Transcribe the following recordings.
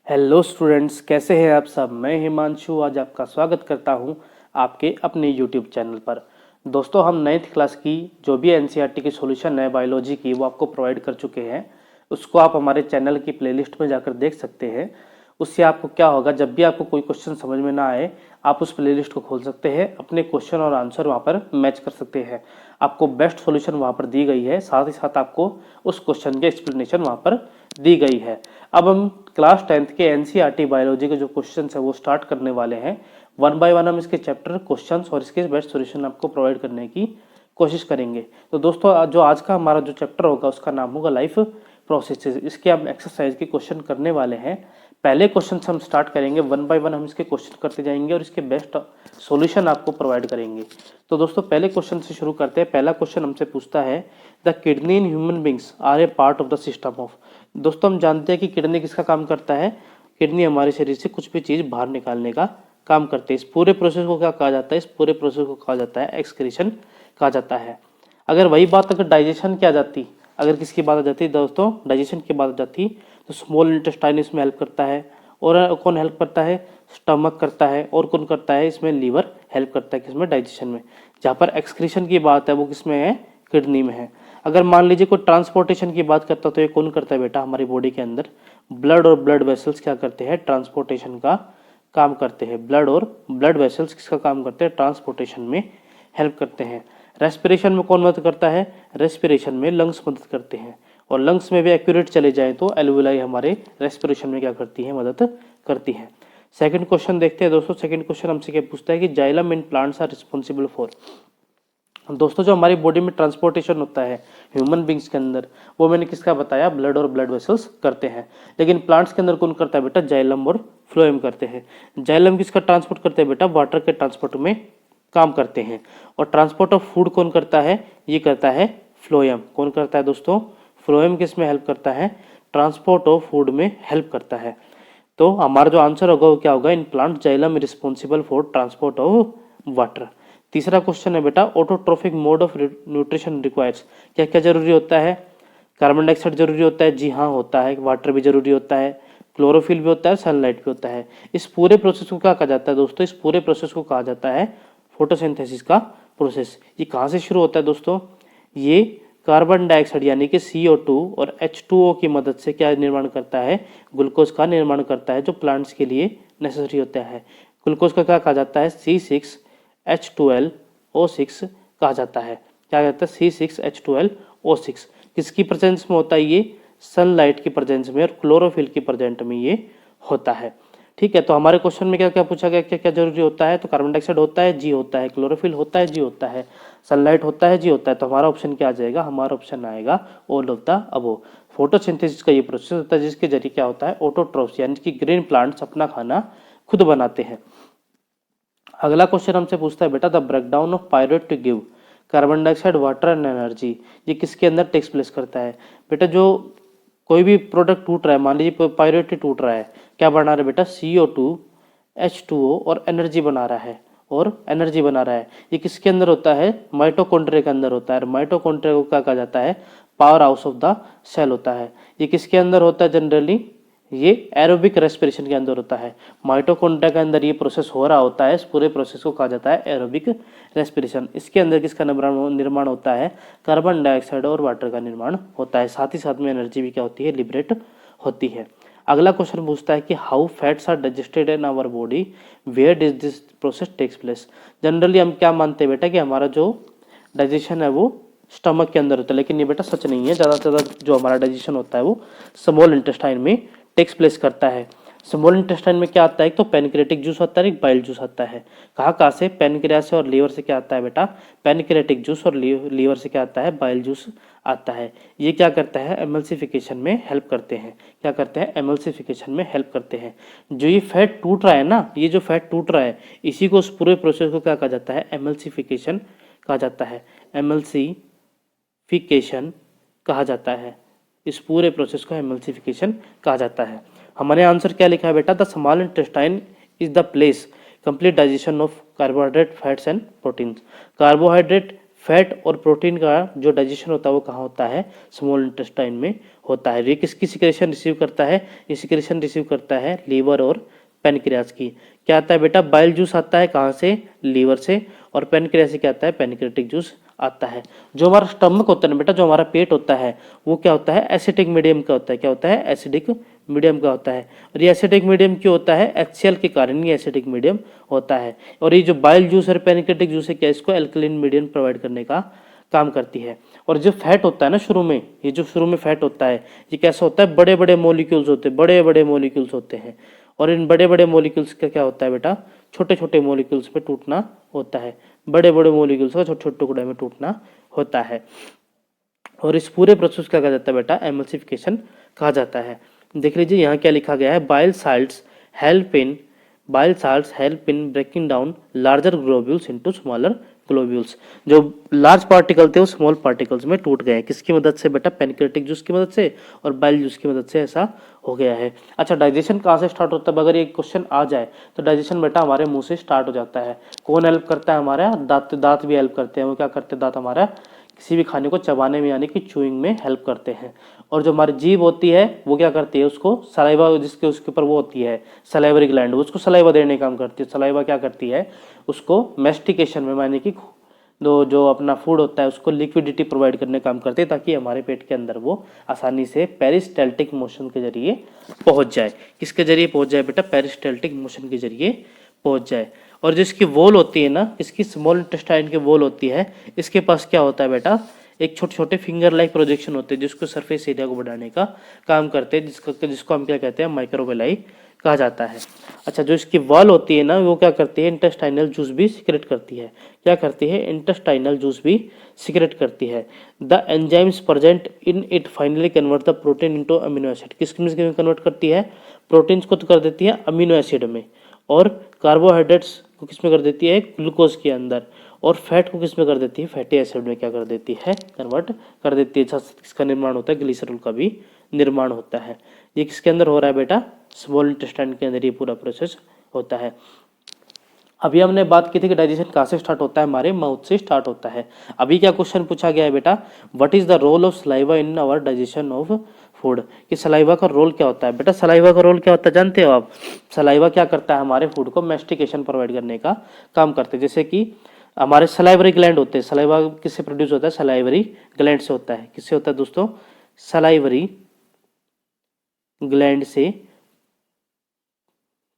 Hello students, कैसे हैं आप सब। मैं हिमांशु आज आपका स्वागत करता हूं आपके अपने यूट्यूब चैनल पर। दोस्तों, हम 9th क्लास की जो भी एनसीईआरटी की सॉल्यूशन है बायोलॉजी की, वो आपको प्रोवाइड कर चुके हैं। उसको आप हमारे चैनल की प्लेलिस्ट में जाकर देख सकते हैं। उससे आपको क्या होगा, जब भी आपको कोई क्वेश्चन समझ में ना आए, आप उस प्लेलिस्ट को खोल सकते हैं, अपने क्वेश्चन और आंसर वहाँ पर मैच कर सकते हैं। आपको बेस्ट सॉल्यूशन वहाँ पर दी गई है, साथ ही साथ आपको उस क्वेश्चन की एक्सप्लेनेशन वहाँ पर दी गई है। अब हम क्लास 10th के एनसीईआरटी बायोलॉजी के जो क्वेश्चंस है वो स्टार्ट करने वाले हैं। वन बाय वन हम इसके चैप्टर, क्वेश्चंस और इसके बेस्ट सॉल्यूशन आपको प्रोवाइड करने की कोशिश करेंगे। तो दोस्तों, जो आज का हमारा जो चैप्टर होगा उसका नाम होगा लाइफ प्रोसेसेस। इसके हम एक्सरसाइज के क्वेश्चन करने वाले हैं। पहले क्वेश्चन हम स्टार्ट करेंगे, वन बाय वन हम इसके क्वेश्चन करते जाएंगे और इसके बेस्ट सॉल्यूशन आपको प्रोवाइड करेंगे। तो दोस्तों, पहले क्वेश्चन से शुरू करते हैं। पहला क्वेश्चन हमसे पूछता है, the kidney in human beings are a part of the system of. दोस्तों, हम जानते हैं कि किडनी किसका काम करता है। किडनी हमारे शरीर से कुछ भी चीज़ बाहर निकालने का काम करते हैं। इस पूरे प्रोसेस को क्या कहा जाता है, इस पूरे प्रोसेस को कहा जाता है एक्सक्रीशन कहा जाता है। अगर वही बात अगर डाइजेशन की आ जाती, अगर किसकी बात आ जाती दोस्तों, डाइजेशन की बात आ जाती, तो स्मॉल इंटेस्टाइन इसमें हेल्प करता है। और कौन हेल्प करता है, स्टमक करता है। और कौन करता है, इसमें लीवर हेल्प करता है, किसमें, डाइजेशन में। जहाँ पर एक्सक्रीशन की बात है वो किसमें है, किडनी में है। अगर मान लीजिए कोई ट्रांसपोर्टेशन की बात करता तो ये कौन करता है बेटा, हमारी बॉडी के अंदर ब्लड और ब्लड वेसल्स क्या करते हैं, ट्रांसपोर्टेशन का काम करते हैं। ब्लड और ब्लड वेसल्स किसका काम करते हैं, ट्रांसपोर्टेशन में हेल्प करते हैं। रेस्पिरेशन में कौन मदद करता है, रेस्पिरेशन में लंग्स मदद करते हैं। और लंग्स में भी एक्यूरेट चले जाए तो एल्वुलाई हमारे रेस्पिरेशन में क्या करती है, मदद करती है। सेकंड क्वेश्चन देखते हैं दोस्तों। सेकंड क्वेश्चन हमसे क्या पूछता है कि xylem in plants are responsible for. दोस्तों, जो हमारी बॉडी में ट्रांसपोर्टेशन होता है ह्यूमन बींग्स के अंदर, वो मैंने किसका बताया, ब्लड और ब्लड वेसल्स करते हैं। लेकिन प्लांट्स के अंदर कौन करता है बेटा, जाइलम और फ्लोएम करते हैं। जाइलम किसका ट्रांसपोर्ट करते हैं बेटा, वाटर के ट्रांसपोर्ट में काम करते हैं। और ट्रांसपोर्ट ऑफ फूड कौन करता है, ये करता है फ्लोएम। कौन करता है दोस्तों, फ्लोएम किस में हेल्प करता है, ट्रांसपोर्ट ऑफ फूड में हेल्प करता है। तो हमारा जो आंसर होगा वो क्या होगा, in plant xylem responsible for transport of water. तीसरा क्वेश्चन है बेटा, autotrophic mode of nutrition requires. क्या क्या जरूरी होता है, कार्बन डाइऑक्साइड जरूरी होता है, जी हाँ होता है। वाटर भी जरूरी होता है, क्लोरोफिल भी होता है, सनलाइट भी होता है। इस पूरे प्रोसेस को क्या कहा जाता है दोस्तों, इस पूरे प्रोसेस को कहा जाता है फोटोसिंथेसिस का प्रोसेस। ये कहाँ से शुरू होता है दोस्तों, ये कार्बन डाइऑक्साइड यानी कि CO2 और H2O की मदद से क्या निर्माण करता है, ग्लूकोज का निर्माण करता है, जो प्लांट्स के लिए नेसेसरी होता है। ग्लूकोज का क्या कहा जाता है, C6H12O6 कहा जाता है। क्या कहता है, C6H12O6। किसकी प्रेजेंस में होता है ये, सनलाइट की प्रेजेंस में और क्लोरोफिल की प्रेजेंट में ये होता है। ठीक है, तो हमारे क्वेश्चन में क्या क्या पूछा गया, क्या क्या जरूरी होता है, तो कार्बन डाइऑक्साइड होता है, जी होता है, क्लोरोफिल होता है, जी होता है, सनलाइट होता है, जी होता है। तो हमारा ऑप्शन क्या आ जाएगा, हमारा ऑप्शन आएगा all of the above. Photosynthesis का ये प्रोसेस होता है जिसके जरिए क्या होता है, ऑटोट्रोफ्स यानी कि ग्रीन प्लांट्स अपना खाना खुद बनाते हैं। अगला क्वेश्चन हमसे पूछता है बेटा, the breakdown of pyruvate to give carbon dioxide water and energy. ये किसके अंदर टेक्स प्लेस करता है बेटा, जो कोई भी प्रोडक्ट टूट रहा है, मान लीजिए पायरुवेट टूट रहा है, क्या बना रहा है बेटा, CO2 H2O और एनर्जी बना रहा है। और एनर्जी बना रहा है, ये किसके अंदर होता है, माइटोकॉन्ड्रिया के अंदर होता है। माइटोकॉन्ड्रिया को क्या कहा जाता है, power house of the cell होता है। ये किसके अंदर होता है जनरली, ये एरोबिक रेस्पिरेशन के अंदर होता है। माइटोकॉन्ड्रिया के अंदर ये प्रोसेस हो रहा होता है, इस पूरे प्रोसेस को कहा जाता है एरोबिक रेस्पिरेशन। इसके अंदर किसका निर्माण होता है, कार्बन डाइऑक्साइड और वाटर का निर्माण होता है। साथ ही साथ में एनर्जी भी क्या होती है, लिबरेट होती है। अगला क्वेश्चन पूछता है कि how fats are digested in our body, where does this process takes place. Generally हम क्या मानते हैं बेटा कि हमारा जो डाइजेशन है वो स्टमक के अंदर होता है, लेकिन ये बेटा सच नहीं है। ज़्यादा से ज़्यादा जो हमारा डाइजेशन होता है वो स्मॉल इंटेस्टाइन में टेक्स प्लेस करता है। स्मॉल इंटेस्टाइन में क्या आता है, एक तो पेनक्रियाटिक जूस आता है, एक बाइल जूस आता है। कहाँ कहाँ से, पेनक्रिया से और लीवर से क्या आता है बेटा, पेनक्रियाटिक जूस और लीवर से क्या आता है, बाइल जूस आता है। ये क्या करता है, एमल्सिफिकेशन में हेल्प करते हैं। क्या करते हैं, एमल्सिफिकेशन में हेल्प करते हैं। जो ये फैट टूट रहा है ना, ये जो फैट टूट रहा है, इसी को उस पूरे प्रोसेस को क्या कहा जाता है, एमल्सिफिकेशन कहा जाता है। एमल्सिफिकेशन कहा जाता है, इस पूरे प्रोसेस को एमल्सिफिकेशन कहा जाता है। हमारे आंसर क्या लिखा है बेटा, the small intestine is the place complete digestion of carbohydrate, fats and proteins. Carbohydrate, fat और प्रोटीन का जो डाइजेशन होता है वो कहाँ होता है, स्मॉल इंटेस्टाइन में होता है। ये किसकी सिक्रेशन रिसीव करता है, ये सिक्रेशन रिसीव करता है लीवर और पेनक्रियास की। क्या आता है बेटा, बाइल जूस आता है कहाँ से, लीवर से, और पेनक्रियास से क्या आता है, पेनक्रेटिक जूस आता है। जो हमारा स्टमक होता है ना बेटा, जो हमारा पेट होता है वो क्या होता है, एसिडिक मीडियम का होता है। क्या होता है, एसिडिक मीडियम का होता है। और ये एसिडिक मीडियम क्यों होता है, HCl के कारण ये एसिडिक मीडियम होता है। और ये जो बाइल जूस और पेनक्रेटिक जूस है क्या, इसको एल्कलीन मीडियम प्रोवाइड करने का काम करती है। और जो फैट होता है ना शुरू में, ये जो शुरू में फैट होता है ये कैसा होता है, बड़े बड़े मॉलिक्यूल्स होते हैं, बड़े बड़े मॉलिक्यूल्स होते हैं। और इन बड़े बड़े मॉलिक्यूल्स का क्या होता है बेटा, छोटे छोटे मॉलिक्यूल्स में टूटना होता है। बड़े बड़े मॉलिक्यूल्स का छोटे छोटे टुकड़े में टूटना होता है। और इस पूरे प्रोसेस का कहा जाता है बेटा, एमल्सिफिकेशन कहा जाता है। देख लीजिए यहाँ क्या लिखा गया है, bile salts help in breaking down larger globules into smaller globules. जो लार्ज पार्टिकल थे वो स्मॉल पार्टिकल्स में टूट गए। किसकी मदद से बेटा, पेनक्रेटिक जूस की मदद से और बाइल जूस की मदद से ऐसा हो गया है। अच्छा, डाइजेशन कहाँ से स्टार्ट होता है, अगर ये क्वेश्चन आ जाए तो डाइजेशन बेटा हमारे मुंह से स्टार्ट हो जाता है। कौन हेल्प करता है, हमारा दांत भी हेल्प करते हैं। वो क्या करते हैं, दांत हमारा किसी भी खाने को चबाने में यानी कि चूइंग में हेल्प करते हैं। और जो हमारी जीभ होती है वो क्या करती है, उसको सलाइवा, जिसके उसके ऊपर वो होती है सलाइवरी ग्लैंड, उसको सलाइवा देने का काम करती है। सलाइवा क्या करती है, उसको मैस्टिकेशन में यानी कि जो अपना फूड होता है उसको लिक्विडिटी प्रोवाइड करने का काम करते हैं, ताकि हमारे पेट के अंदर वो आसानी से पेरिस्टाल्टिक मोशन के जरिए पहुंच जाए। किसके जरिए पहुंच जाए बेटा, पेरिस्टाल्टिक मोशन के जरिए पहुंच जाए। और जो इसकी वॉल होती है ना, इसकी स्मॉल इंटेस्टाइन की वॉल होती है, इसके पास क्या होता है बेटा, एक छोटे छोटे फिंगर लाइक प्रोजेक्शन होते हैं जिसको सरफेस एरिया को बढ़ाने का काम करते हैं, जिसको हम क्या कहते हैं, माइक्रोवेलाई कहा जाता है। अच्छा, जो इसकी वॉल होती है ना वो क्या करती है, इंटेस्टाइनल जूस भी सिक्रेट करती है। क्या करती है, इंटेस्टाइनल जूस भी सिक्रेट करती है। The enzymes present in it finally convert the protein into amino acid. किस में कन्वर्ट करती है, प्रोटीन्स को तो कर देती है अमीनो एसिड में, और कार्बोहाइड्रेट्स को किस में कर देती है, ग्लूकोज के अंदर, और फैट को किस में कर देती है, फैटी एसिड में क्या कर देती है, कन्वर्ट कर देती है। इसका निर्माण होता है, ग्लिसरॉल का भी निर्माण होता है। ये किसके अंदर हो रहा है बेटा, स्मॉल इंटेस्टाइन के अंदर ये पूरा प्रोसेस होता है। अभी हमने बात की थी कि डाइजेशन कहाँ से स्टार्ट होता है, हमारे माउथ से स्टार्ट होता है। अभी क्या क्वेश्चन पूछा गया है बेटा, what is the role of saliva in our digestion of food, कि सलाइवा का रोल क्या होता है। बेटा सलाइवा का रोल क्या होता है जानते हो आप, सलाइवा क्या करता है, हमारे फूड को मैस्टिकेशन प्रोवाइड करने का काम करते हैं। जैसे कि हमारे सलाइवरी ग्लैंड होते हैं, सलाइवा किससे प्रोड्यूस होता है, सलाइवरी ग्लैंड से होता है। किससे होता है दोस्तों, सलाइवरी ग्लैंड से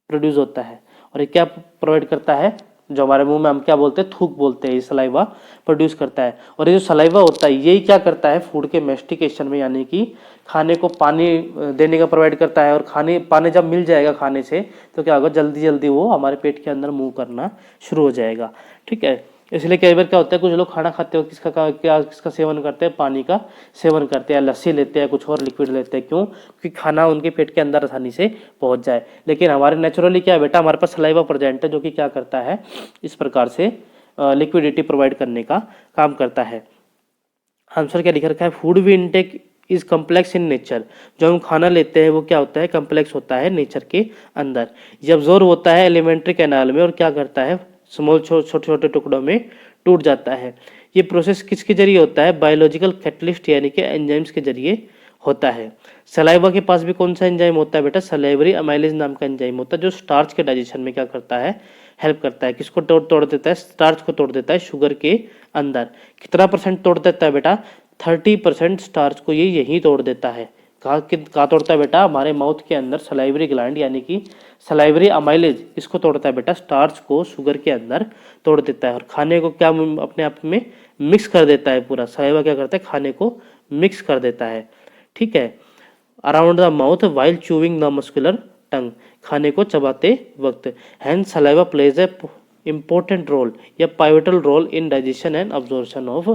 प्रोड्यूस होता है। और ये क्या प्रोवाइड करता है, जो हमारे मुंह में हम क्या बोलते हैं, थूक बोलते हैं, ये सलाइवा प्रोड्यूस करता है। और ये जो सलाइवा होता है यही क्या करता है, फूड के मैस्टिकेशन में यानी कि खाने को पानी देने का प्रोवाइड करता है। और पानी जब मिल जाएगा खाने से तो क्या होगा, जल्दी जल्दी वो हमारे पेट के अंदर मूव करना शुरू हो जाएगा। ठीक है, इसलिए कई बार क्या होता है, कुछ लोग खाना खाते हो किसका सेवन करते हैं, पानी का सेवन करते हैं, लस्सी लेते हैं, कुछ और लिक्विड लेते हैं। क्यों, क्योंकि खाना उनके पेट के अंदर आसानी से पहुंच जाए। लेकिन हमारे नेचुरली क्या है बेटा, हमारे पास सलाइवा प्रेजेंट है जो कि क्या करता है, इस प्रकार से लिक्विडिटी प्रोवाइड करने का काम करता है। आंसर क्या लिख रखा है, food we intake is complex in nature. जो हम खाना लेते हैं वो क्या होता है, कम्प्लेक्स होता है नेचर के अंदर। ये अब्जॉर्ब होता है एलिमेंट्री कैनाल में और क्या करता है, स्मॉल छोटे छोटे टुकड़ों में टूट जाता है। ये प्रोसेस किसके जरिए होता है, बायोलॉजिकल कैटलिस्ट यानी कि एंजाइम्स के जरिए होता है। सलाइवा के पास भी कौन सा एंजाइम होता है बेटा, सलाइवरी अमाइलेज नाम का एंजाइम होता है, जो स्टार्च के डाइजेशन में क्या करता है, हेल्प करता है। किसको तोड़ देता है, स्टार्च को तोड़ देता है शुगर के अंदर। कितना % तोड़ देता है बेटा, 30% स्टार्च को ये यही तोड़ देता है। कहाँ तोड़ता है बेटा, हमारे माउथ के अंदर सलाइवरी ग्लैंड यानी कि सलाइवरी अमाइलेज इसको तोड़ता है बेटा, स्टार्च को शुगर के अंदर तोड़ देता है। और खाने को क्या अपने आप में मिक्स कर देता है, पूरा सलाइवा क्या करता है, खाने को मिक्स कर देता है। ठीक है, around the mouth while chewing the muscular tongue, खाने को चबाते वक्त। Hence saliva plays a important role या pivotal role in digestion and absorption of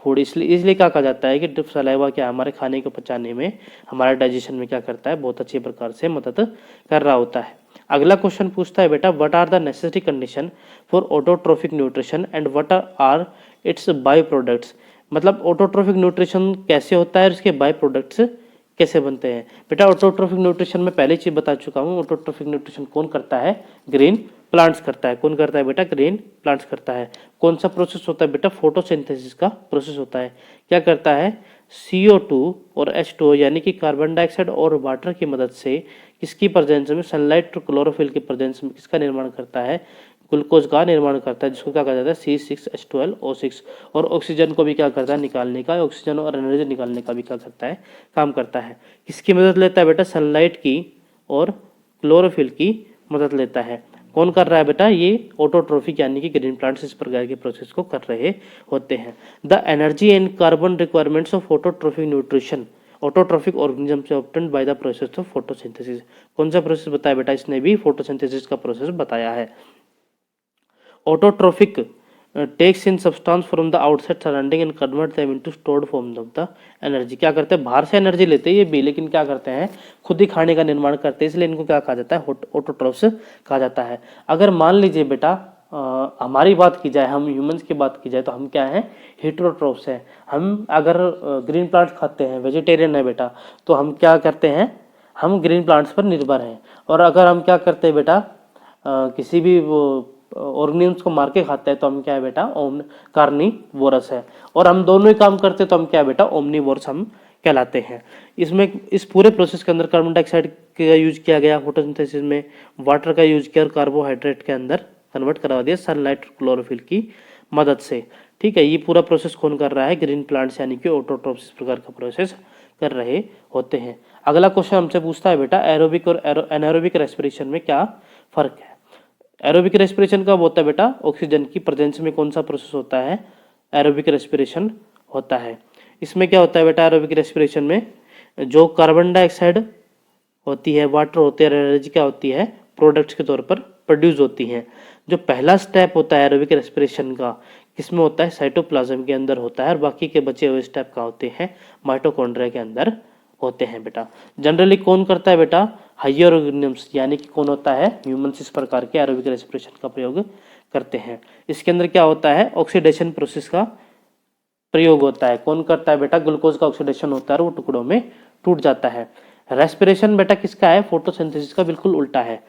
food. इसलिए क्या कहा जाता है कि सलाइवा क्या हमारे खाने को पचाने में, हमारे डाइजेशन में क्या करता है, बहुत अच्छी प्रकार से मदद कर रहा होता है। अगला क्वेश्चन पूछता है बेटा, what are the necessary condition for autotrophic nutrition and what are its by products. मतलब ऑटोट्रोफिक न्यूट्रिशन कैसे होता है और इसके बाय प्रोडक्ट्स कैसे बनते हैं। बेटा ऑटोट्रोफिक न्यूट्रिशन में पहले चीज बता चुका हूँ, ऑटोट्रोफिक न्यूट्रिशन कौन करता है, ग्रीन प्लांट्स करता है। कौन करता है बेटा? ग्रीन प्लांट्स करता है। कौन सा प्रोसेस होता है बेटा? फोटोसिंथेसिस का प्रोसेस होता है। क्या करता है? CO2 और H2O यानी कि कार्बन डाइऑक्साइड और वाटर की मदद से किसकी प्रेजेंस में? सनलाइट और क्लोरोफिल की प्रेजेंस में किसका निर्माण करता है? ग्लूकोज का निर्माण करता है, जिसको क्या कहा जाता है? C6H12O6। और ऑक्सीजन को भी क्या करता है? निकालने का, ऑक्सीजन और एनर्जी निकालने का भी क्या करता है? काम करता है। किसकी मदद लेता है बेटा? सनलाइट की और क्लोरोफिल की मदद लेता है। कौन कर रहा है बेटा? ये ऑटोट्रोफिक यानी कि ग्रीन प्लांट्स इस प्रकार के प्रोसेस को कर रहे होते हैं। The energy and carbon requirements of autotrophic nutrition autotrophic organism से obtained by the process of photosynthesis. कौन सा प्रोसेस बताया बेटा? इसने भी फोटोसिंथेसिस का प्रोसेस बताया है। Autotrophic takes in substance from the outside surrounding and convert them into stored form of the energy. क्या करते हैं? बाहर से एनर्जी लेते हैं ये भी, लेकिन क्या करते हैं? खुद ही खाने का निर्माण करते हैं, इसलिए इनको क्या कहा जाता है? ऑटोट्रोफ्स कहा जाता है। अगर मान लीजिए बेटा हमारी बात की जाए, हम ह्यूमंस की बात की जाए, तो हम क्या हैं? हेटेरोट्रोफ्स हैं। हम अगर ग्रीन प्लांट्स खाते हैं, वेजिटेरियन है बेटा, तो हम क्या करते हैं? हम ग्रीन प्लांट्स पर निर्भर हैं। और अगर हम क्या करते हैं बेटा? किसी भी वो ऑर्गेनिम्स को मार के खाते हैं, तो हम क्या है बेटा? कार्निवोरस है। और हम दोनों ही काम करते हैं, तो हम क्या है बेटा? ओमनीवोरस हम कहलाते हैं। इसमें इस पूरे प्रोसेस के अंदर कार्बन डाइऑक्साइड का यूज किया गया फोटोसिंथेसिस में, वाटर का यूज किया और कार्बोहाइड्रेट के अंदर कन्वर्ट करवा दिया सनलाइट क्लोरोफिल की मदद से। ठीक है, ये पूरा प्रोसेस कौन कर रहा है? ग्रीन प्लांट्स यानी कि ऑटोट्रोफ्स इस प्रकार का प्रोसेस कर रहे होते हैं। अगला क्वेश्चन हमसे पूछता है बेटा एरोबिक और एनारोबिक रेस्पिरेशन में क्या फर्क है? एरोबिक रेस्पिरेशन कब होता है बेटा? ऑक्सीजन की प्रेजेंस में कौन सा प्रोसेस होता है? एरोबिक रेस्पिरेशन होता है। इसमें क्या होता है बेटा? एरोबिक रेस्पिरेशन में जो कार्बन डाइऑक्साइड होती है, वाटर होते हैं, एनर्जी क्या होती है? प्रोडक्ट्स के तौर पर प्रोड्यूस होती हैं। जो पहला स्टेप होता है एरोबिक रेस्पिरेशन का, किसमें होता है? साइटोप्लाज्म के अंदर होता है। और बाकी के बचे हुए स्टेप का होते हैं? माइटोकॉन्ड्रिया के अंदर होते हैं बेटा। जनरली कौन करता है बेटा? हायर ऑर्गेनिजम्स यानी कि कौन होता है? ह्यूमंस इस प्रकार के एरोबिक रेस्पिरेशन का प्रयोग करते हैं। इसके अंदर क्या होता है? ऑक्सीडेशन प्रोसेस का प्रयोग होता है। कौन करता है बेटा? ग्लूकोज का ऑक्सीडेशन होता है और वो टुकड़ों में टूट जाता है। रेस्पिरेशन बेटा किसका है? फोटोसिंथेसिस का बिल्कुल उल्टा है।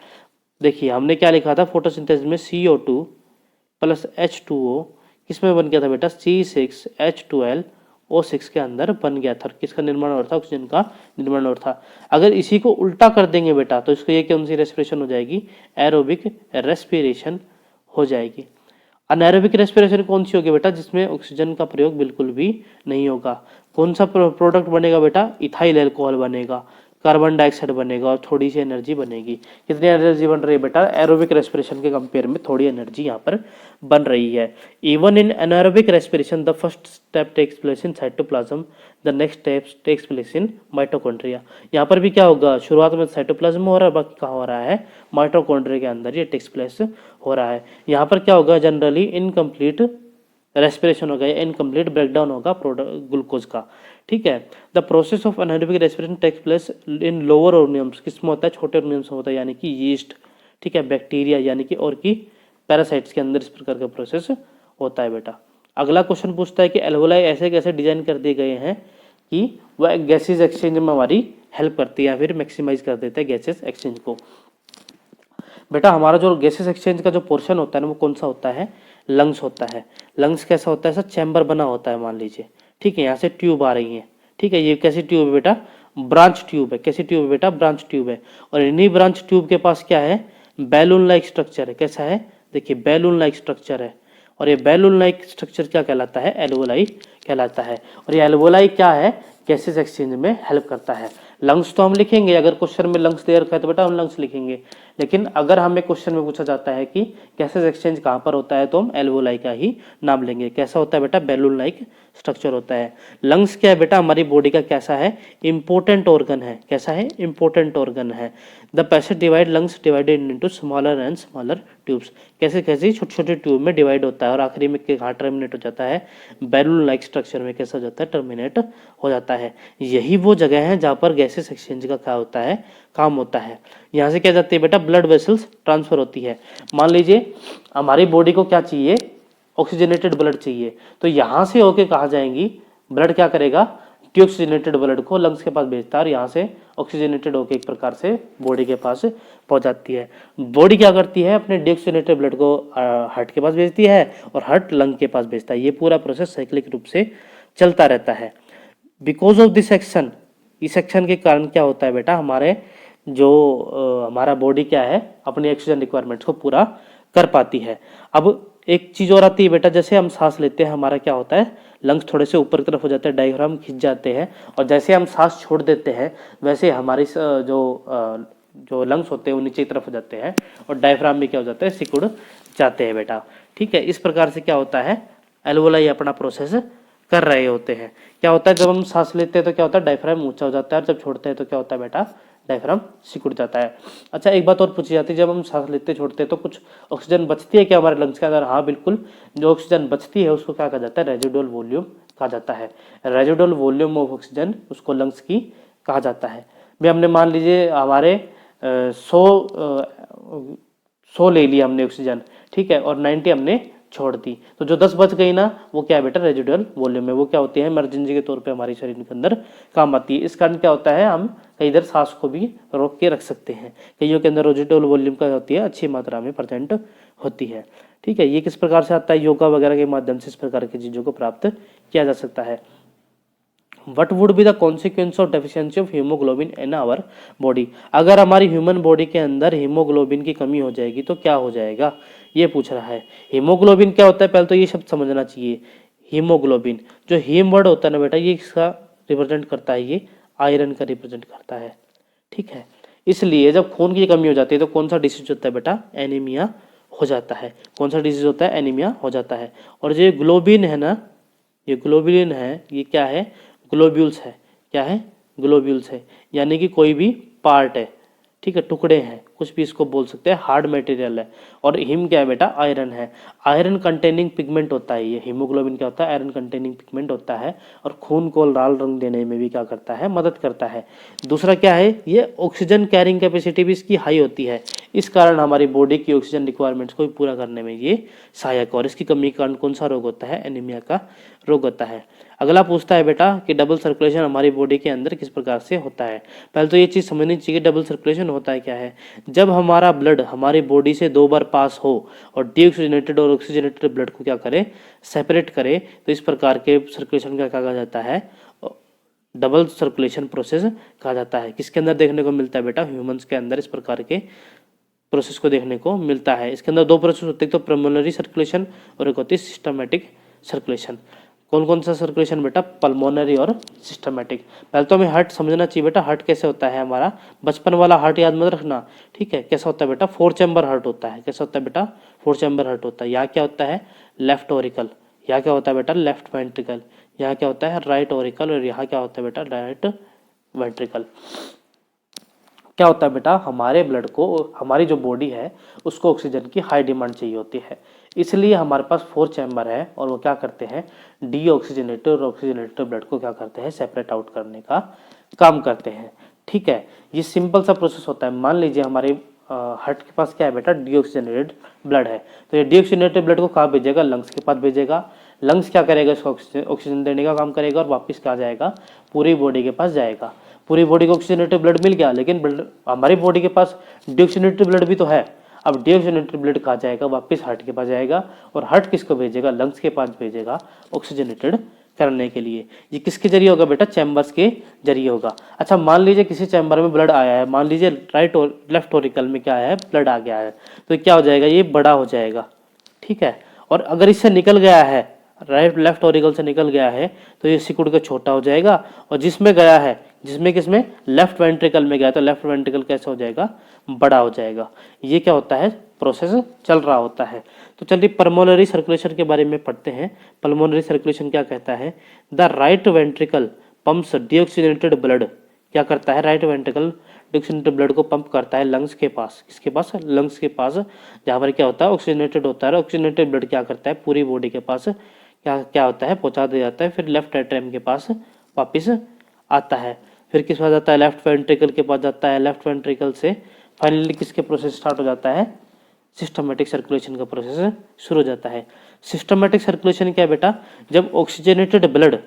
देखिए हमने क्या लिखा था? फोटोसिंथेसिस में CO2 प्लस H2O किसमें बन गया था बेटा? C6H12O6 के अंदर बन गया था। किसका निर्माण हो रहा था? ऑक्सीजन का निर्माण हो रहा था। अगर इसी को उल्टा कर देंगे बेटा, तो इसको ये कौन सी रेस्पिरेशन हो जाएगी? एरोबिक रेस्पिरेशन हो जाएगी। अनएरोबिक रेस्पिरेशन कौन सी होगी बेटा? जिसमें ऑक्सीजन का प्रयोग बिल्कुल भी नहीं होगा। कौन सा प्रोडक्ट बनेगा बेटा? इथाइल अल्कोहल बनेगा, कार्बन डाइऑक्साइड बनेगा और थोड़ी सी एनर्जी बनेगी। कितनी एनर्जी बन रही है बेटा? एरोबिक रेस्पिरेशन के कंपेयर में थोड़ी एनर्जी यहाँ पर बन रही है। Even in anaerobic respiration the first step takes place in cytoplasm, the next step takes place in mitochondria. यहाँ पर भी क्या होगा? शुरुआत में साइटोप्लाज्म हो रहा है, बाकी कहाँ हो रहा है? माइटोकॉन्ड्रिया के अंदर ये टेक्स प्लेस हो रहा है। यहाँ पर क्या होगा? जनरली इनकम्प्लीट रेस्पिरेशन होगा या इनकम्प्लीट ब्रेकडाउन होगा प्रोडक्ट ग्लूकोज का। ठीक है, the process of anaerobic respiration takes place in lower organisms. किसमें होता है? छोटे ऑर्गेनिजम्स में होता है, यानी कि यीस्ट, ठीक है, बैक्टीरिया यानी कि और की पैरासाइट्स के अंदर इस प्रकार का प्रोसेस होता है बेटा। अगला क्वेश्चन पूछता है कि एल्वोलाई ऐसे कैसे डिजाइन कर दिए गए हैं कि वह गैसेज एक्सचेंज में हमारी हेल्प करती है या फिर मैक्सिमाइज कर देते हैं गैसेज एक्सचेंज को। बेटा हमारा जो गैसेज एक्सचेंज का जो पोर्शन होता है ना, वो कौन सा होता है? लंग्स होता है। लंग्स कैसा होता है? ऐसा चैम्बर बना होता है, मान लीजिए, ठीक है, यहाँ से ट्यूब आ रही है। ठीक है, ये कैसी ट्यूब है बेटा? ब्रांच ट्यूब है। कैसी ट्यूब है बेटा? ब्रांच ट्यूब है। और इन्हीं ब्रांच ट्यूब के पास क्या है? बैलून लाइक स्ट्रक्चर है। कैसा है? देखिए बैलून लाइक स्ट्रक्चर है। और ये बैलून लाइक स्ट्रक्चर क्या कहलाता है? एल्वोलाई कहलाता है। और ये एल्वोलाई क्या है? गैसेज एक्सचेंज में हेल्प करता है। लंग्स तो हम लिखेंगे, अगर क्वेश्चन में लंग्स दे रखा है तो बेटा हम लंग्स लिखेंगे। लेकिन अगर हमें क्वेश्चन में पूछा जाता है कि गैसेज एक्सचेंज कहाँ पर होता है, तो हम एल्वोलाई का ही नाम लेंगे। कैसा होता है बेटा? बैलून लाइक स्ट्रक्चर होता है। लंग्स क्या है बेटा? हमारी बॉडी का कैसा है? इंपॉर्टेंट ऑर्गन है। कैसा है? इंपॉर्टेंट ऑर्गन है। The passage divide lungs divided into smaller and smaller tubes. कैसे कैसे छोटे छोटे ट्यूब में डिवाइड होता है और आखिरी में कहाँ टर्मिनेट हो जाता है? बैलून लाइक स्ट्रक्चर में कैसा हो जाता है? टर्मिनेट हो जाता है। यही वो जगह है जहाँ पर गैसेज एक्सचेंज का क्या होता है? काम होता है। यहाँ से क्या जाती है बेटा? ब्लड वेसल्स ट्रांसफर होती है। मान लीजिए हमारी बॉडी को क्या चाहिए? ऑक्सीजनेटेड ब्लड चाहिए, तो यहाँ से होके कहाँ जाएंगी? ब्लड क्या करेगा? डीऑक्सीजनेटेड ब्लड को लंग्स के पास भेजता है और यहाँ से ऑक्सीजनेटेड होकर एक प्रकार से बॉडी के पास पहुंच जाती है। बॉडी क्या करती है, अपने डीऑक्सीजनेटेड ब्लड को हार्ट के पास भेजती है और हार्ट लंग के पास भेजता है। ये पूरा प्रोसेस साइक्लिक रूप से चलता रहता है। बिकॉज ऑफ दिस एक्शन, इस एक्शन के कारण क्या होता है बेटा, हमारे जो हमारा बॉडी क्या है अपनी ऑक्सीजन रिक्वायरमेंट्स को पूरा कर पाती है। अब एक चीज और आती है बेटा, जैसे हम सांस लेते हैं हमारा क्या होता है, लंग्स थोड़े से ऊपर की तरफ हो जाते हैं, डायफ्राम खिंच जाते हैं, और जैसे हम सांस छोड़ देते हैं वैसे हमारी जो लंग्स होते हैं वो नीचे की तरफ हो जाते हैं और डायफ्राम भी क्या हो जाता है, सिकुड़ जाते हैं बेटा। ठीक है, इस प्रकार से क्या होता है, एल्वोलाई अपना प्रोसेस कर रहे होते हैं। क्या होता है, जब हम सांस लेते हैं तो क्या होता है, डायफ्राम ऊंचा हो जाता है, और जब छोड़ते हैं तो क्या होता है बेटा, डायफ्राम सिकुड़ जाता है। अच्छा, एक बात और पूछी जाती है, जब हम सांस लेते छोड़ते हैं तो कुछ ऑक्सीजन बचती है क्या हमारे लंग्स के अंदर? हाँ बिल्कुल, जो ऑक्सीजन बचती है उसको क्या कहा जाता है, रेजिडुअल वॉल्यूम कहा जाता है। रेजिडुअल वॉल्यूम ऑफ ऑक्सीजन उसको लंग्स की कहा जाता है। भी हमने मान लीजिए हमारे 100 ले लिया हमने ऑक्सीजन, ठीक है, और 90 हमने छोड़ दी, तो जो 10 बच गई ना वो क्या है बेटा, रेजिडुअल वॉल्यूम है। वो क्या होती है, इमरजेंसी के तौर पे हमारे शरीर के अंदर काम आती है। इस कारण क्या होता है, हम कई इधर सांस को भी रोक के रख सकते हैं। कईयों के अंदर रेजिडुअल वॉल्यूम क्या होती है, अच्छी मात्रा में प्रेजेंट होती है। ठीक है, ये किस प्रकार से आता है, योगा वगैरह के माध्यम से इस प्रकार की चीजों को प्राप्त किया जा सकता है। What would be the consequence of deficiency of haemoglobin in our body? अगर हमारी ह्यूमन बॉडी के अंदर हीमोग्लोबिन की कमी हो जाएगी तो क्या हो जाएगा, ये पूछ रहा है। हीमोग्लोबिन क्या होता है, पहले तो ये शब्द समझना चाहिए। हीमोग्लोबिन, जो हीम वर्ड होता है ना बेटा, ये इसका रिप्रेजेंट करता है, ये आयरन का रिप्रेजेंट करता है। ठीक है, इसलिए जब खून की कमी हो जाती है तो कौन सा डिसीज होता है बेटा, एनीमिया हो जाता है। कौन सा डिसीज होता है, एनीमिया हो जाता है। और जो ग्लोबिन है ना, ये ग्लोबिन है, ये क्या है, ग्लोब्यूल्स है। क्या है, ग्लोब्यूल्स है, यानी कि कोई भी पार्ट है, ठीक है, टुकड़े हैं, कुछ भी इसको बोल सकते हैं, हार्ड मटेरियल है। और हिम क्या है बेटा, आयरन है। आयरन कंटेनिंग पिगमेंट होता है ये हीमोग्लोबिन, क्या होता है, आयरन कंटेनिंग पिगमेंट होता है, और खून को लाल रंग देने में भी क्या करता है, मदद करता है। दूसरा क्या है, ये ऑक्सीजन कैरिंग कैपेसिटी भी इसकी हाई होती है, इस कारण हमारी बॉडी की ऑक्सीजन रिक्वायरमेंट्स को पूरा करने में ये सहायक। और इसकी कमी के कारण कौन सा रोग होता है, एनीमिया का रोग होता है। अगला पूछता है बेटा कि डबल सर्कुलेशन हमारी बॉडी के अंदर किस प्रकार से होता है। पहले तो ये चीज़ समझनी चाहिए, डबल सर्कुलेशन होता है क्या है। जब हमारा ब्लड हमारी बॉडी से 2 बार पास हो और डीऑक्सीजनेटेड और ऑक्सीजनेटेड ब्लड को क्या करे, सेपरेट करे, तो इस प्रकार के सर्कुलेशन का कहा जाता है, डबल सर्कुलेशन प्रोसेस कहा जाता है। किसके अंदर देखने को मिलता है बेटा, ह्यूमंस के अंदर इस प्रकार के प्रोसेस को देखने को मिलता है। इसके अंदर 2 प्रोसेस होते हैं, तो पल्मोनरी सर्कुलेशन और एक होती है सिस्टमैटिक सर्कुलेशन। कौन कौन सा सर्कुलेशन बेटा, पल्मोनरी और सिस्टमैटिक। पहले तो हमें हार्ट समझना चाहिए बेटा, हार्ट कैसे होता है हमारा, बचपन वाला हार्ट याद मत रखना, ठीक है। कैसा होता है बेटा, 4 चैम्बर हार्ट होता है। कैसा होता है बेटा, 4 चैम्बर हार्ट होता है। यहाँ क्या होता है, लेफ्ट ओरिकल, यहाँ क्या होता है बेटा, लेफ्ट वेंट्रिकल, यहाँ क्या होता है, राइट ओरिकल, और यहाँ क्या होता है बेटा, राइट वेंट्रिकल। क्या होता है बेटा, हमारे ब्लड को, हमारी जो बॉडी है उसको ऑक्सीजन की हाई डिमांड चाहिए होती है, इसलिए हमारे पास 4 चैम्बर है, और वो क्या करते हैं, डीऑक्सीजनेटेड और ऑक्सीजनेटेड ब्लड को क्या करते हैं, सेपरेट आउट करने का काम करते हैं। ठीक है, ये सिंपल सा प्रोसेस होता है। मान लीजिए हमारे हार्ट के पास क्या है बेटा, डीऑक्सीजनेटेड ब्लड है, तो ये डीऑक्सीजनेटेड ब्लड को कहाँ भेजेगा, लंग्स के पास भेजेगा। लंग्स क्या करेगा, इसको ऑक्सीजन देने का काम करेगा, और वापस कहाँ जाएगा, पूरी बॉडी के पास जाएगा। पूरी बॉडी को ऑक्सीजनेटेड ब्लड मिल गया, लेकिन हमारी बॉडी के पास डीऑक्सीजनेटेड ब्लड भी तो है। अब डीऑक्सीजनेटेड ब्लड कहाँ जाएगा, वापस हार्ट के पास जाएगा, और हार्ट किसको भेजेगा, लंग्स के पास भेजेगा ऑक्सीजनेटेड करने के लिए। ये किसके जरिए होगा बेटा, चैम्बर्स के जरिए होगा। अच्छा, मान लीजिए किसी चैम्बर में ब्लड आया है, मान लीजिए राइट और लेफ्ट ओरिकल में क्या है, ब्लड आ गया है, तो क्या हो जाएगा, ये बड़ा हो जाएगा। ठीक है, और अगर इससे निकल गया है, राइट लेफ्ट ओरिकल से निकल गया है, तो ये सिकुड़ के छोटा हो जाएगा। और जिसमें गया है, जिसमें किसमें, लेफ्ट वेंट्रिकल में गया, तो लेफ्ट वेंट्रिकल कैसे हो जाएगा, बड़ा हो जाएगा। ये क्या होता है, प्रोसेस चल रहा होता है। तो चलिए पल्मोनरी सर्कुलेशन के बारे में पढ़ते हैं। पल्मोनरी सर्कुलेशन क्या कहता है, the right ventricle pumps deoxygenated blood, क्या करता है, राइट वेंट्रिकल डीऑक्सीजनेटेड ब्लड को पंप करता है लंग्स के पास। किसके पास, लंग्स के पास, जहाँ पर क्या होता है, ऑक्सीजनेटेड होता है। ऑक्सीजनेटेड ब्लड क्या करता है, पूरी बॉडी के पास क्या होता है, पहुंचा दिया जाता है, फिर लेफ्ट एट्रियम के पास वापस आता है। फिर किस पास जाता है, लेफ्ट वेंट्रिकल के पास जाता है। लेफ्ट वेंट्रिकल से फाइनली किसके प्रोसेस स्टार्ट हो जाता है, सिस्टमैटिक सर्कुलेशन का प्रोसेस शुरू हो जाता है। सिस्टमैटिक सर्कुलेशन क्या है बेटा, जब ऑक्सीजनेटेड ब्लड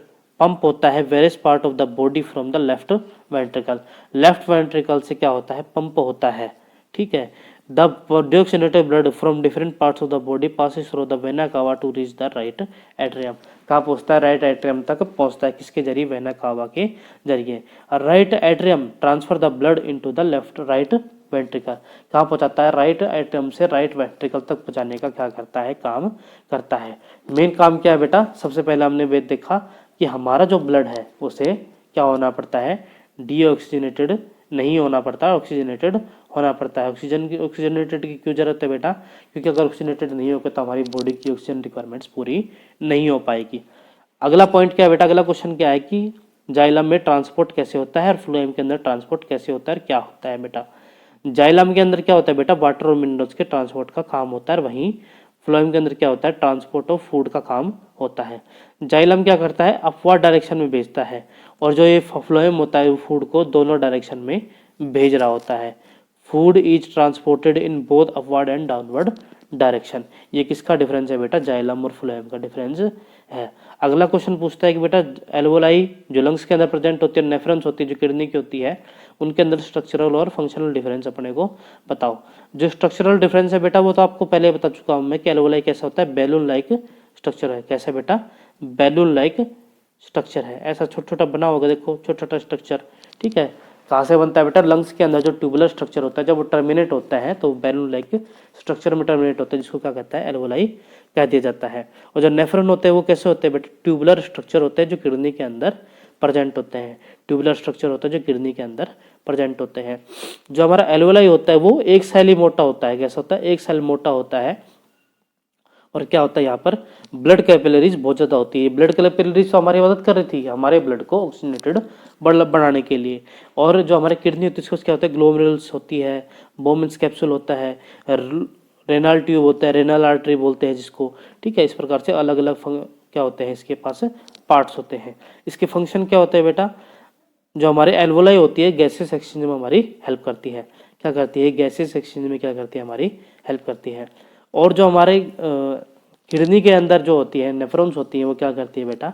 पंप होता है various part of the body from the left ventricle. Left ventricle से क्या होता है, पंप होता है, ठीक है। The deoxygenated blood from different parts of the body passes through the vena cava to reach the right atrium। कहाँ पहुँचता है, राइट एट्रियम तक पहुँचता है, किसके जरिए, वेना कावा के जरिए। Right atrium transfer the blood into the left right ventricle. कहाँ पहुँचाता है, राइट एट्रियम से राइट वेंट्रिकल तक पहुँचाने का क्या करता है, काम करता है। मेन काम क्या है बेटा, सबसे पहले हमने वेद देखा कि हमारा जो ब्लड है उसे क्या होना पड़ता है, डीऑक्सीजनेटेड नहीं होना पड़ता, ऑक्सीजनेटेड होना पड़ता है। ऑक्सीजनेटेड की क्यों जरूरत है बेटा, क्योंकि अगर ऑक्सीजनेटेड नहीं होगा तो हमारी बॉडी की ऑक्सीजन रिक्वायरमेंट्स पूरी नहीं हो पाएगी। अगला पॉइंट क्या है बेटा, अगला क्वेश्चन क्या है कि जाइलम में ट्रांसपोर्ट कैसे होता है और फ्लोएम के अंदर ट्रांसपोर्ट कैसे होता है, क्या होता है बेटा। जाइलम के अंदर क्या होता है बेटा, वाटर और मिनरल्स के ट्रांसपोर्ट का काम होता है, वहीं फ्लोएम के अंदर क्या होता है, ट्रांसपोर्ट ऑफ फूड का काम होता है। जाइलम क्या करता है, अपवर्ड डायरेक्शन में भेजता है, और जो ये फ्लोएम होता है वो फूड को दोनों डायरेक्शन में भेज रहा होता है। Food is transported in both upward and downward direction. ये किसका डिफरेंस है बेटा, जाइलम और फ्लोएम का डिफरेंस है। अगला क्वेश्चन पूछता है कि बेटा एल्वोलाई जो लंग्स के अंदर प्रेजेंट होती है, नेफ्रॉन्स होती है जो किडनी की होती है, उनके अंदर स्ट्रक्चरल और फंक्शनल डिफरेंस अपने को बताओ। जो स्ट्रक्चरल डिफरेंस है बेटा वो तो आपको पहले बता चुका हूं मैं कि एल्वोलाई कैसा होता है, बैलून लाइक स्ट्रक्चर है। कैसा बेटा, बैलून लाइक स्ट्रक्चर है, ऐसा छोटा छोटा बना होगा, देखो छोटा छोटा स्ट्रक्चर, ठीक है। कहाँ से बनता है बेटा, लंग्स के अंदर जो ट्यूबुलर स्ट्रक्चर होता है जब वो टर्मिनेट होता है तो बैलून लाइक स्ट्रक्चर में टर्मिनेट होता है, जिसको क्या कहता है, एल्वोलाई कह दिया जाता है। और जो नेफ्रॉन होते हैं वो कैसे होते हैं बेटा, ट्यूबुलर स्ट्रक्चर होते हैं जो किडनी के अंदर प्रेजेंट होते हैं। ट्यूबुलर स्ट्रक्चर होता है जो किडनी के अंदर प्रेजेंट होते हैं। जो हमारा एल्वोलाई होता है वो एक सेल ही मोटा होता है, कैसा होता है, एक सेल मोटा होता है। और क्या होता है, यहाँ पर ब्लड कैपिलरीज बहुत ज़्यादा होती है। ब्लड कैपिलरीज तो हमारी मदद कर रही थी हमारे ब्लड को ऑक्सीजनेटेड बनाने के लिए। और जो हमारे किडनी होती है उसको क्या होता है, ग्लोमेरुल्स होती है, बोमेंस कैप्सूल होता है, रेनल ट्यूब होता है, रेनल आर्टरी बोलते हैं जिसको, ठीक है। इस प्रकार से अलग अलग क्या होते हैं इसके पास पार्ट्स होते हैं। इसके फंक्शन क्या होते हैं बेटा, जो हमारे एल्वोलाई होती है गैसेस एक्सचेंज में हमारी हेल्प करती है। क्या करती है, गैसेस एक्सचेंज में क्या करती है, हमारी हेल्प करती है। और जो हमारे किडनी के अंदर जो होती है नेफ्रॉन्स होती है वो क्या करती है बेटा,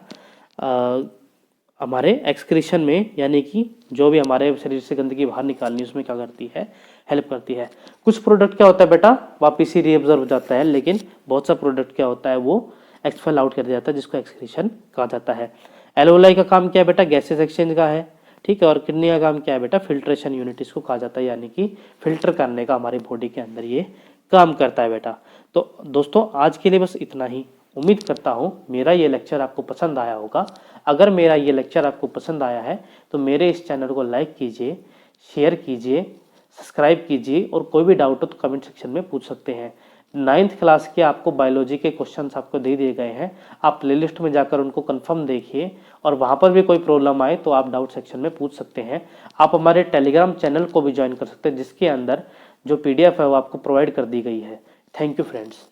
हमारे एक्सक्रीशन में, यानी कि जो भी हमारे शरीर से गंदगी बाहर निकालनी उसमें क्या करती है, हेल्प करती है। कुछ प्रोडक्ट क्या होता है बेटा, वापिस ही रीअब्जॉर्ब हो जाता है, लेकिन बहुत सा प्रोडक्ट क्या होता है वो एक्सपेल आउट कर दिया जाता है, जिसको एक्सक्रीशन कहा जाता है। एल्वोलाई का काम क्या है बेटा, गैसेस एक्सचेंज का है, ठीक है। और किडनी का काम क्या है बेटा, फिल्ट्रेशन यूनिट इसको कहा जाता है, यानी कि फिल्टर करने का हमारी बॉडी के अंदर ये काम करता है बेटा। तो दोस्तों आज के लिए बस इतना ही। उम्मीद करता हूँ मेरा ये लेक्चर आपको पसंद आया होगा। अगर मेरा ये लेक्चर आपको पसंद आया है तो मेरे इस चैनल को लाइक कीजिए, शेयर कीजिए, सब्सक्राइब कीजिए, और कोई भी डाउट हो तो कमेंट सेक्शन में पूछ सकते हैं। 9th क्लास के आपको बायोलॉजी के क्वेश्चंस आपको दे दिए गए हैं, आप प्लेलिस्ट में जाकर उनको कंफर्म देखिए, और वहाँ पर भी कोई प्रॉब्लम आए तो आप डाउट सेक्शन में पूछ सकते हैं। आप हमारे टेलीग्राम चैनल को भी ज्वाइन कर सकते हैं, जिसके अंदर जो PDF है वो आपको प्रोवाइड कर दी गई है। Thank you friends.